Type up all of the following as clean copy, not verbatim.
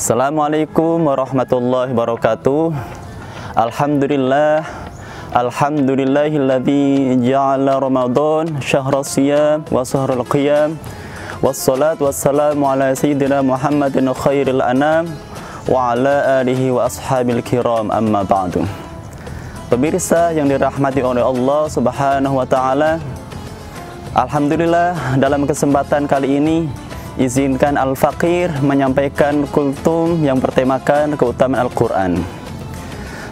Assalamualaikum warahmatullahi wabarakatuh. Alhamdulillahilladzi ja'ala Ramadan syahras siyam wa syahrul qiyam. Wassalatu wassalamu ala sayyidina Muhammadin khairil anam wa ala alihi wa ashabil kiram, amma ba'du. Pemirsa yang dirahmati oleh Allah Subhanahu wa taala, alhamdulillah dalam kesempatan kali ini izinkan Al-Faqir menyampaikan kultum yang bertemakan keutamaan Al-Quran.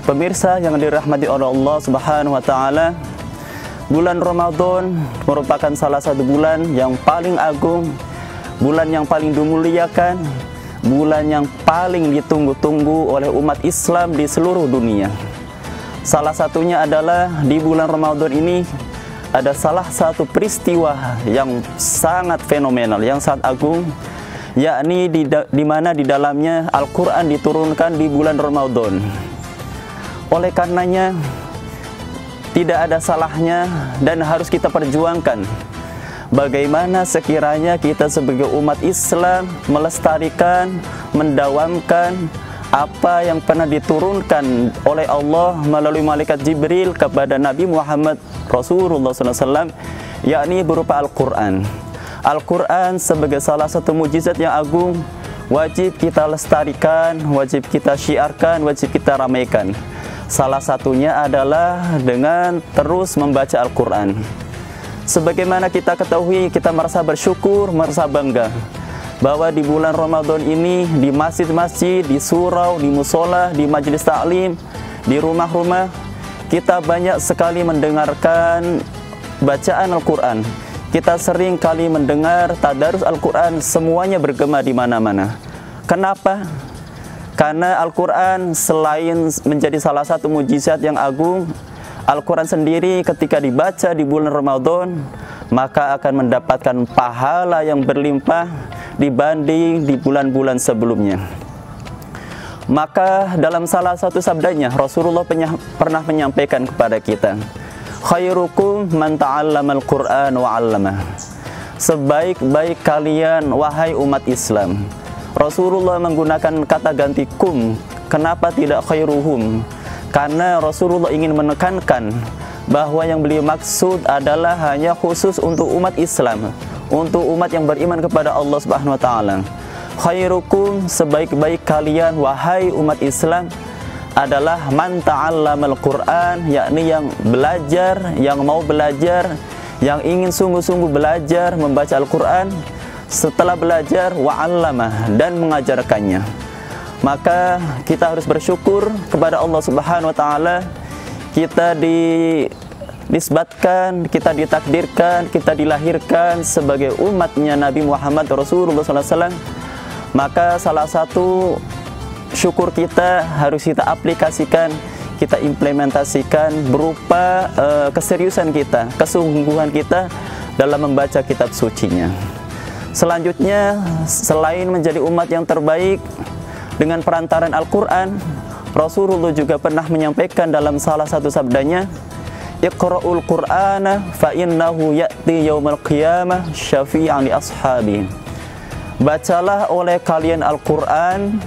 Pemirsa yang dirahmati oleh Allah Subhanahu wa taala, bulan Ramadan merupakan salah satu bulan yang paling agung, bulan yang paling dimuliakan, bulan yang paling ditunggu-tunggu oleh umat Islam di seluruh dunia. Salah satunya adalah di bulan Ramadan ini ada salah satu peristiwa yang sangat fenomenal, yang sangat agung, yakni di mana di dalamnya Al-Quran diturunkan di bulan Ramadan. Oleh karenanya tidak ada salahnya dan harus kita perjuangkan bagaimana sekiranya kita sebagai umat Islam melestarikan, mendawamkan apa yang pernah diturunkan oleh Allah melalui malaikat Jibril kepada Nabi Muhammad Rasulullah SAW, yakni berupa Al-Quran. Al-Quran sebagai salah satu mujizat yang agung, wajib kita lestarikan, wajib kita syiarkan, wajib kita ramaikan. Salah satunya adalah dengan terus membaca Al-Quran. Sebagaimana kita ketahui, kita merasa bersyukur, merasa bangga bahwa di bulan Ramadan ini di masjid-masjid, di surau, di musola, di majelis taklim, di rumah-rumah, kita banyak sekali mendengarkan bacaan Al-Quran. Kita sering kali mendengar tadarus Al-Quran, semuanya bergema di mana-mana. Kenapa? Karena Al-Quran selain menjadi salah satu mujizat yang agung, Al-Quran sendiri ketika dibaca di bulan Ramadan, maka akan mendapatkan pahala yang berlimpah dibanding di bulan-bulan sebelumnya. Maka dalam salah satu sabdanya Rasulullah pernah menyampaikan kepada kita, khairukum man ta'allamal Qur'an wa 'allamah. Sebaik-baik kalian wahai umat Islam. Rasulullah menggunakan kata ganti kum. Kenapa tidak khairuhum? Karena Rasulullah ingin menekankan bahwa yang beliau maksud adalah hanya khusus untuk umat Islam, untuk umat yang beriman kepada Allah Subhanahu wa taala. Khairukum, sebaik-baik kalian wahai umat Islam adalah man ta'allamal Qur'an, yakni yang belajar, yang mau belajar, yang ingin sungguh-sungguh belajar membaca Al-Quran, setelah belajar wa 'allamah, dan mengajarkannya. Maka kita harus bersyukur kepada Allah Subhanahu wa taala, kita disbatkan, kita ditakdirkan, kita dilahirkan sebagai umatnya Nabi Muhammad Rasulullah SAW. Maka salah satu syukur kita harus kita aplikasikan, kita implementasikan berupa keseriusan kita, kesungguhan kita dalam membaca kitab sucinya. Selanjutnya, selain menjadi umat yang terbaik dengan perantaran Al-Quran, Rasulullah juga pernah menyampaikan dalam salah satu sabdanya, Iqra'ul Qur'ana fa innahu ya'ti yaumal qiyamah syafi'an li ashabi. Bacalah oleh kalian Al-Quran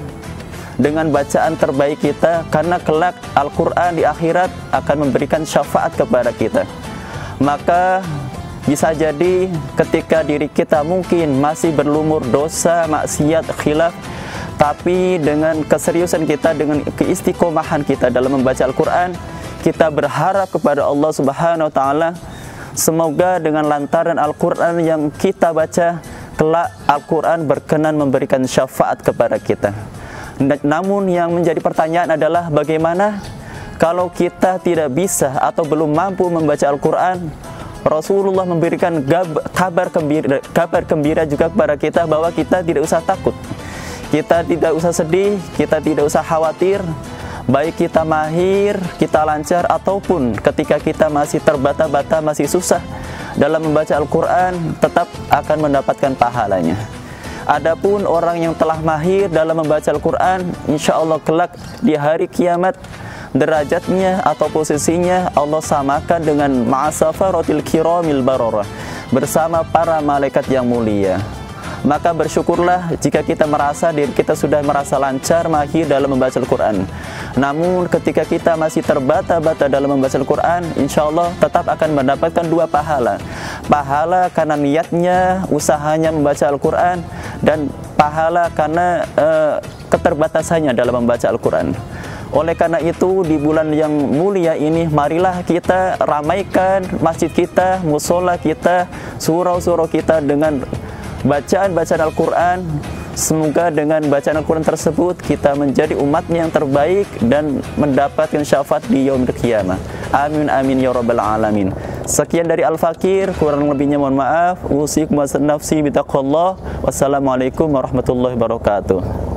dengan bacaan terbaik kita, karena kelak Al-Quran di akhirat akan memberikan syafaat kepada kita. Maka bisa jadi ketika diri kita mungkin masih berlumur dosa, maksiat, khilaf, tapi dengan keseriusan kita, dengan keistiqomahan kita dalam membaca Al-Quran, kita berharap kepada Allah Subhanahu wa taala, semoga dengan lantaran Al-Quran yang kita baca, kelak Al-Quran berkenan memberikan syafaat kepada kita. Namun yang menjadi pertanyaan adalah bagaimana kalau kita tidak bisa atau belum mampu membaca Al-Quran? Rasulullah memberikan kabar gembira juga kepada kita bahwa kita tidak usah takut, kita tidak usah sedih, kita tidak usah khawatir. Baik kita mahir, kita lancar, ataupun ketika kita masih terbata-bata, masih susah dalam membaca Al-Quran, tetap akan mendapatkan pahalanya. Adapun orang yang telah mahir dalam membaca Al-Quran, insya Allah kelak di hari kiamat, derajatnya atau posisinya Allah samakan dengan ma'asafaratil kiramil bararah, bersama para malaikat yang mulia. Maka bersyukurlah jika kita merasa diri kita sudah merasa lancar, mahir dalam membaca Al-Quran. Namun ketika kita masih terbata-bata dalam membaca Al-Quran, insya Allah tetap akan mendapatkan dua pahala. Pahala karena niatnya, usahanya membaca Al-Quran, dan pahala karena keterbatasannya dalam membaca Al-Quran. Oleh karena itu, di bulan yang mulia ini, marilah kita ramaikan masjid kita, musola kita, surau-surau kita dengan bacaan-bacaan Al-Quran. Semoga dengan bacaan Al-Quran tersebut kita menjadi umatnya yang terbaik dan mendapatkan syafaat di yaumil qiyamah. Amin amin ya rabbal alamin. Sekian dari Al-Fakir, kurang lebihnya mohon maaf. Usikum wa nafsi bitaqwallah. Wassalamualaikum warahmatullahi wabarakatuh.